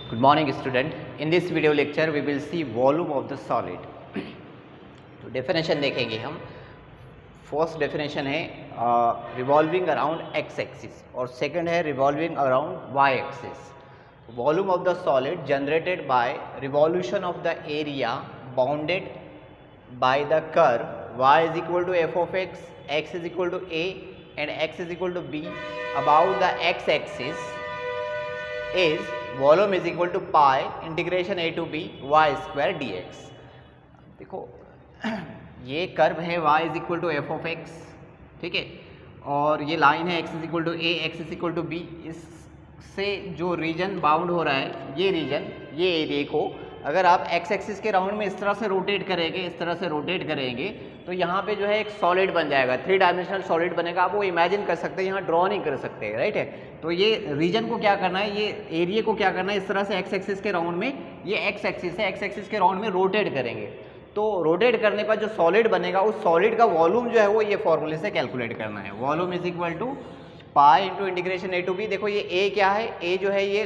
Good morning student. In this video lecture we will see volume of the solid. तो definition देखेंगे हम. First definition है revolving around x axis और second है revolving around Y axis. Volume of the solid generated by revolution of the area bounded by the curve y is equal to f of x is equal to a and x is equal to b about the x axis is volume is equal to pi integration a to b y square dx. देखो ये curve है y is equal to f of x, ठीक है, और ये line है x is equal to a, x is equal to b. इससे जो रीजन बाउंड हो रहा है ये रीजन, ये एरिया को अगर आप x एक्सिस के राउंड में इस तरह से रोटेट करेंगे, इस तरह से रोटेट करेंगे तो यहाँ पे जो है एक सॉलिड बन जाएगा, 3 डायमेंशनल सॉलिड बनेगा. आप वो इमेजिन कर सकते हैं, यहाँ ड्रॉ नहीं कर सकते, राइट है. तो ये रीजन को क्या करना है, ये एरिया को क्या करना है, इस तरह से एक्स एक्सिस के राउंड में, ये एक्स एक्सिस है, एक्स एक्सिस के राउंड में रोटेट करेंगे. तो रोटेट करने पर जो सॉलिड बनेगा उस सॉलिड का वॉल्यूम जो है वो ये फॉर्मूले से कैलकुलेट करना है. Volume is equal to pi into integration a to b. देखो ये a क्या है, a जो है ये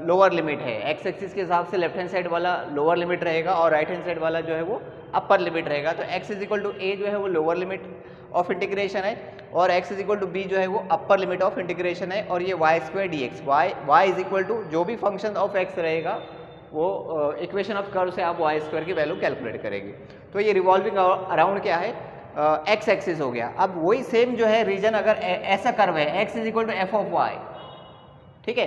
लोअर लिमिट है, एक्स एक्सिस के हिसाब से लेफ्ट हैंड साइड वाला लोअर लिमिट रहेगा और राइट हैंड साइड वाला जो है वो अपर लिमिट रहेगा. तो x is equal to a जो है वो लोअर लिमिट ऑफ इंटीग्रेशन है और x is equal to b जो है वो अपर लिमिट ऑफ इंटीग्रेशन है. और ये y square d x, y is equal to जो भी फंक्शन ऑफ x रहेगा वो इक्वेशन ऑफ कर्व से आप वाई स्क्वायर की वैल्यू कैलकुलेट करेंगे. तो ये रिवॉल्विंग अराउंड क्या है, एक्स एक्सिस हो गया. अब वही सेम जो है रीजन अगर ऐसा कर्व है, x is equal to f of y, ठीक है,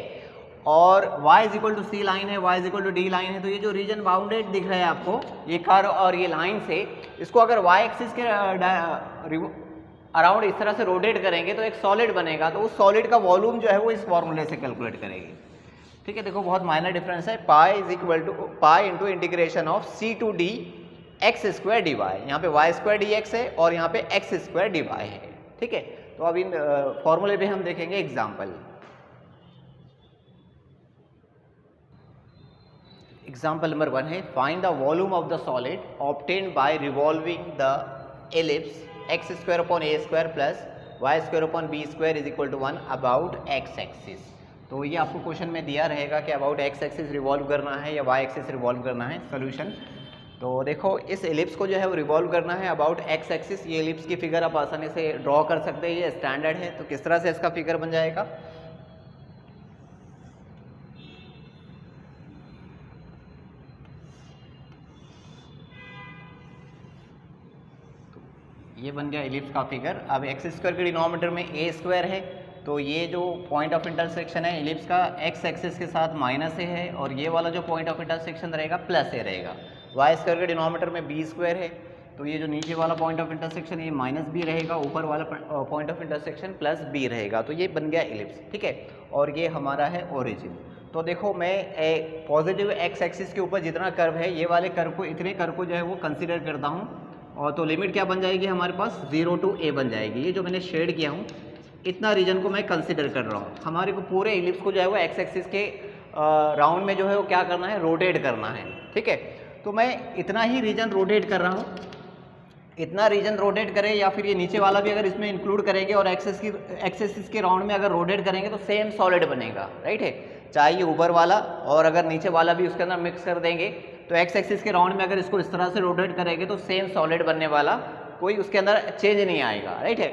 और y is equal to c line है, y is equal to d line है. तो ये जो रीजन बाउंडेड दिख रहा है आपको, ये कर्व और ये लाइन से, इसको अगर y एक्सिस के अराउंड इस तरह से रोटेट करेंगे तो एक सॉलिड बनेगा. तो उस सॉलिड का वॉल्यूम जो है वो इस फॉर्मूले से कैलकुलेट करेंगे, ठीक है. देखो बहुत माइनर डिफरेंस है. Pi is equal to pi into integration of c to d x square d y. यहाँ पे वाई स्क्वायर डी एक्स है और यहाँ पे एक्स स्क्वायर डी वाई है, ठीक है. तो अब इन फॉर्मूले पे हम देखेंगे एग्जाम्पल. एग्जाम्पल नंबर 1 है find the volume of the solid obtained by revolving the ellipse x square upon a square plus y square upon b square is equal to 1 about x axis. तो ये आपको question में दिया रहेगा कि about x axis revolve करना है या वाई एक्सिस रिवॉल्व करना है. सोल्यूशन तो देखो इस एलिप्स को जो है वो रिवॉल्व करना है अबाउट एक्स एक्सिस. ये एलिप्स की फिगर आप आसानी से ड्रॉ कर सकते हैं, ये स्टैंडर्ड है. तो किस तरह से इसका फिगर बन जाएगा, तो ये बन गया एलिप्स का फिगर. अब एक्स स्क्वायर के डिनोमिनेटर में ए स्क्वायर है, तो ये जो पॉइंट ऑफ इंटरसेक्शन है एलिप्स का एक्स एक्सिस के साथ माइनस ए है और ये वाला जो पॉइंट ऑफ इंटरसेक्शन रहेगा प्लस ए रहेगा. वाई स्क्वायर के डिनोमिनेटर में बी स्क्वायर है, तो ये जो नीचे वाला पॉइंट ऑफ इंटरसेक्शन ये माइनस बी रहेगा, ऊपर वाला point of intersection plus b रहेगा. तो ये बन गया एलिप्स, ठीक है, और ये हमारा है ओरिजिन. तो देखो मैं पॉजिटिव एक्स एक्सिस के ऊपर जितना कर्व है ये वाले कर्व को, इतने कर्व को जो है वो कंसिडर करता हूँ. और तो लिमिट क्या बन जाएगी हमारे पास, 0 टू a बन जाएगी. ये जो मैंने शेड किया हूँ इतना रीजन को मैं कंसिडर कर रहा हूँ. हमारे को पूरे एलिप्स को जो है वो एक्स एक्सिस के राउंड में जो है वो क्या करना है, रोटेट करना है, ठीक है. तो मैं इतना ही रीजन रोटेट कर रहा हूँ, इतना रीजन रोटेट करें या फिर ये नीचे वाला भी अगर इसमें इंक्लूड करेंगे और एक्सिस के राउंड में अगर रोटेट करेंगे तो सेम सॉलिड बनेगा, राइट है. चाहे ये ऊपर वाला और अगर नीचे वाला भी उसके अंदर मिक्स कर देंगे तो एक्स एक्सिस के राउंड में अगर इसको इस तरह से रोटेट करेंगे तो सेम सॉलिड बनने वाला, कोई उसके अंदर चेंज नहीं आएगा, राइट है.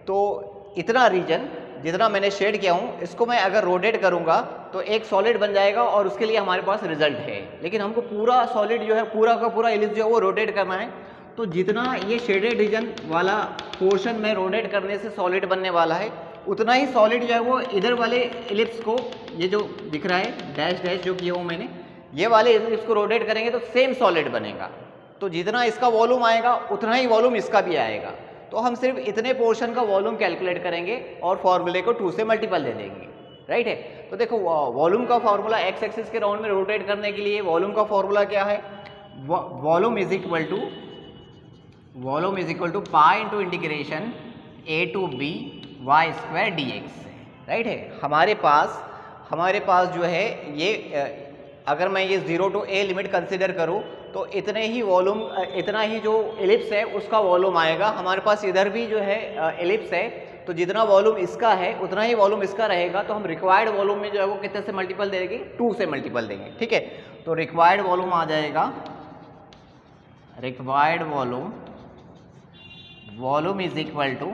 तो इतना रीजन जितना मैंने शेड किया हूँ इसको मैं अगर रोटेट करूँगा तो एक सॉलिड बन जाएगा और उसके लिए हमारे पास रिजल्ट है. लेकिन हमको पूरा सॉलिड जो है, पूरा का पूरा एलिप्स जो है वो रोटेट करना है. तो जितना ये शेडेड रीजन वाला पोर्शन में रोटेट करने से सॉलिड बनने वाला है उतना ही सॉलिड जो है वो इधर वाले एलिप्स को, ये जो दिख रहा है डैश डैश जो किया हूँ मैंने, ये वाले एलिप्स को रोटेट करेंगे तो सेम सॉलिड बनेगा. तो जितना इसका वॉल्यूम आएगा उतना ही वॉल्यूम इसका भी आएगा. तो हम सिर्फ इतने पोर्शन का वॉल्यूम कैलकुलेट करेंगे और फॉर्मूले को 2 से मल्टीपल दे देंगे, राइट है. तो देखो वॉल्यूम का फॉर्मूला एक्स एक्सिस के राउंड में रोटेट करने के लिए वॉल्यूम का फॉर्मूला क्या है, volume is equal to pi into integration a to b y square d x, right है. हमारे पास जो है ये अगर मैं ये 0 टू a लिमिट कंसिडर करूँ तो इतने ही वॉल्यूम, इतना ही जो एलिप्स है उसका वॉल्यूम आएगा. हमारे पास इधर भी जो है एलिप्स है तो जितना वॉल्यूम इसका है उतना ही वॉल्यूम इसका रहेगा, तो हम रिक्वायर्ड वॉल्यूम में जो है वो कितने से मल्टीपल देंगे, 2 से मल्टीपल देंगे, ठीक है। तो रिक्वायर्ड वॉल्यूम आ जाएगा, required volume is equal to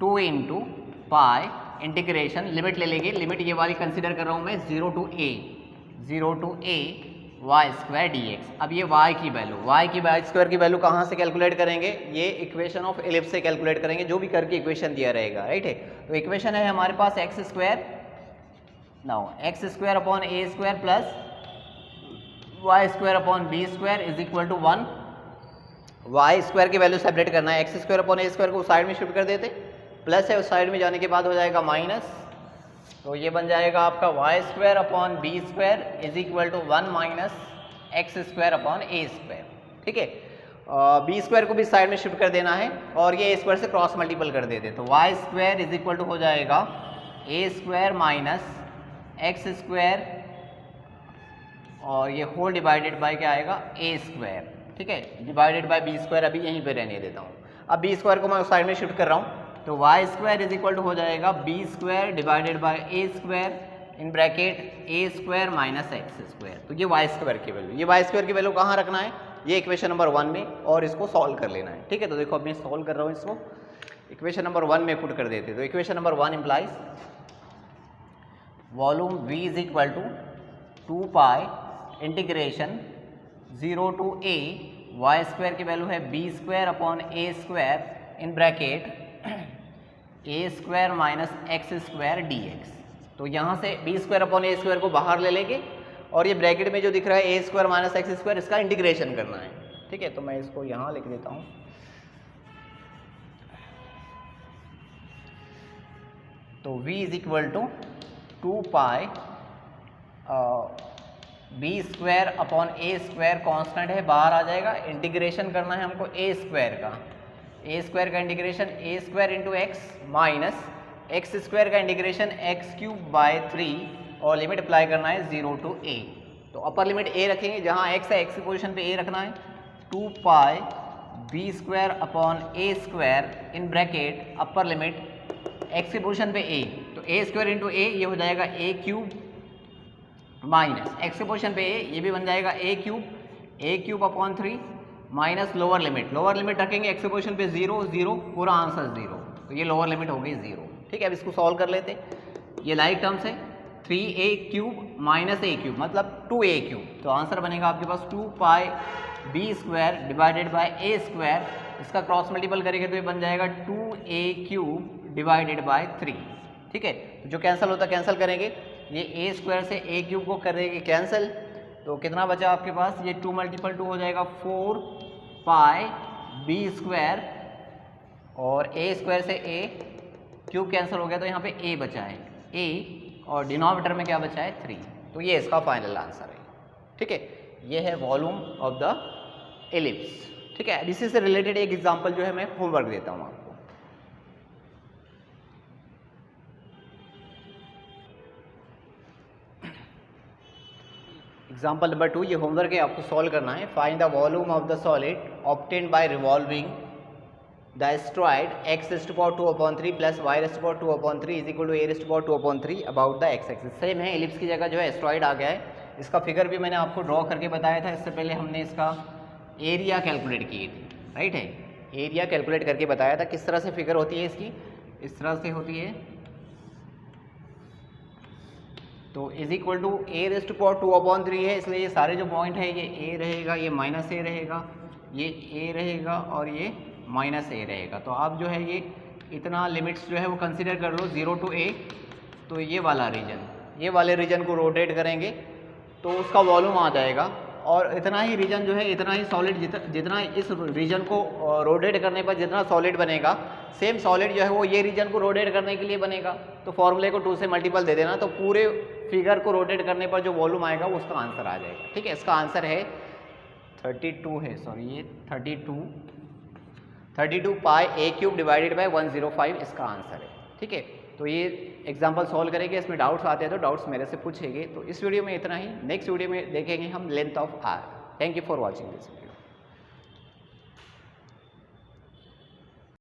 2 into pi integration, limit ले लेंगे, लिमिट ये वाली कंसिडर कर रहा हूँ मैं 0 to a y square d x. अब ये y की वैल्यू, y की वाई स्क्वायर की वैल्यू कहाँ से कैलकुलेट करेंगे, ये इक्वेशन ऑफ एलिप्स से कैलकुलेट करेंगे, जो भी करके इक्वेशन दिया रहेगा, राइट है। तो इक्वेशन है हमारे पास x square, now x square upon a square plus y square upon b square is equal to 1। Y square की वैल्यू सेपरेट करना है, x square upon a square को साइड में शिफ्ट कर देते, प्लस है उस साइड में जाने के बाद हो जाएगा माइनस, तो ये बन जाएगा आपका y square upon b square is equal to 1 minus x square upon a square, ठीक है। बी स्क्वायर को भी साइड में शिफ्ट कर देना है और ये ए स्क्वायर से क्रॉस मल्टीपल कर देते, तो y square is equal to हो जाएगा a square minus x square और ये होल डिवाइडेड बाय क्या आएगा, ए स्क्वायर, ठीक है, डिवाइडेड बाय बी स्क्वायर अभी यहीं पे रहने देता हूँ। अब बी स्क्वायर को मैं उस साइड में शिफ्ट कर रहा हूँ, तो y square is equal to हो जाएगा b square divided by a square in bracket a square minus x square. तो ये वाई स्क्वायर की वैल्यू, ये वाई स्क्वायर की वैल्यू कहाँ रखना है, ये इक्वेशन नंबर 1 में, और इसको सॉल्व कर लेना है, ठीक है। तो देखो अब मैं सॉल्व कर रहा हूँ, इसको इक्वेशन नंबर 1 में पुट कर देते, तो equation number 1 implies volume v is equal to 2 pi integration 0 to a y square की वैल्यू है b square upon a square in bracket a square minus x square d x. तो यहाँ से b square upon a square को बाहर ले लेंगे और ये ब्रैकेट में जो दिख रहा है ए स्क्वायर माइनस एक्स स्क्वायर, इसका इंटीग्रेशन करना है, ठीक है। तो मैं इसको यहाँ लिख देता हूँ, तो v is equal to 2 pi b square upon a square constant है, बाहर आ जाएगा, इंटीग्रेशन करना है हमको ए स्क्वायर का, ए स्क्वायर का integration a square into x minus x square का इंटीग्रेशन एक्स क्यूब बाय 3 और लिमिट अप्लाई करना है 0 टू a। तो अपर लिमिट a रखेंगे, जहाँ x है x की पोजीशन पे a रखना है, 2 pi b square upon a square in bracket upper limit x की पोजीशन पे a, तो a स्क्वायर इंटू a ये हो जाएगा a क्यूब माइनस x की पोजीशन पे a ये भी बन जाएगा a cube upon 3 minus lower limit रखेंगे x की पोजीशन पे 0 0 पूरा आंसर 0, तो ये लोअर लिमिट हो गई 0, ठीक है। अब इसको सॉल्व कर लेते, ये लाइक टर्म्स है 3a cube minus a cube मतलब 2a क्यूब, तो आंसर बनेगा आपके पास 2 pi b square divided by a square, इसका क्रॉस मल्टीपल करेंगे तो ये बन जाएगा 2a क्यूब डिवाइडेड बाय 3, ठीक है। तो जो कैंसिल होता कैंसिल करेंगे, ये ए स्क्वायर से a क्यूब को करेंगे कैंसिल, तो कितना बचा आपके पास, ये 2 मल्टीपल 2 हो जाएगा 4 पाई बी स्क्वायर और ए स्क्वायर से a क्यूब कैंसिल हो गया, तो यहाँ पे a बचा है a और डिनोमिनेटर में क्या बचा है 3, तो ये इसका फाइनल आंसर है, ठीक है। ये है वॉल्यूम ऑफ द एलिप्स, ठीक है। इसी से रिलेटेड एक एग्जांपल जो है मैं होमवर्क देता हूँ आपको। एग्जाम्पल नंबर 2, ये होमवर्क है, आपको सॉल्व करना है। Find the volume of the solid obtained by revolving the astroid x raised to power 2/3 plus y raised to power 2/3 is equal to a raised to power 2/3 about the x axis. Same है, ellipse की जगह जो है asteroid आ गया है। इसका figure भी मैंने आपको ड्रॉ करके बताया था, इससे पहले हमने इसका एरिया कैलकुलेट किए थे, राइट है, एरिया कैलकुलेट करके बताया था। किस तरह से फिगर होती है इसकी, इस तरह से होती है, तो is equal to a raised to power 2/3 है, इसलिए ये सारे जो पॉइंट है ये a रहेगा, ये माइनस a रहेगा, ये a रहेगा और ये माइनस a रहेगा। तो आप जो है ये इतना लिमिट्स जो है वो कंसीडर कर लो 0 टू a, तो ये वाला रीजन, ये वाले रीजन को रोटेट करेंगे तो उसका वॉल्यूम आ जाएगा, और इतना ही रीजन जो है, इतना ही सॉलिड, जितना इस रीजन को रोटेट करने पर जितना सॉलिड बनेगा, सेम सॉलिड जो है वो ये रीजन को रोटेट करने के लिए बनेगा। तो फॉर्मूले को 2 से मल्टीपल दे देना, तो पूरे फिगर को रोटेट करने पर जो वॉल्यूम आएगा वो उसका आंसर आ जाएगा, ठीक है। इसका आंसर है 32 है, सॉरी ये 32 पाई a क्यूब डिवाइडेड बाय 105 इसका आंसर है, ठीक है। तो ये एग्जांपल सॉल्व करेंगे, इसमें डाउट्स आते हैं तो डाउट्स मेरे से पूछेंगे। तो इस वीडियो में इतना ही, नेक्स्ट वीडियो में देखेंगे हम length of arc. Thank you for watching this video.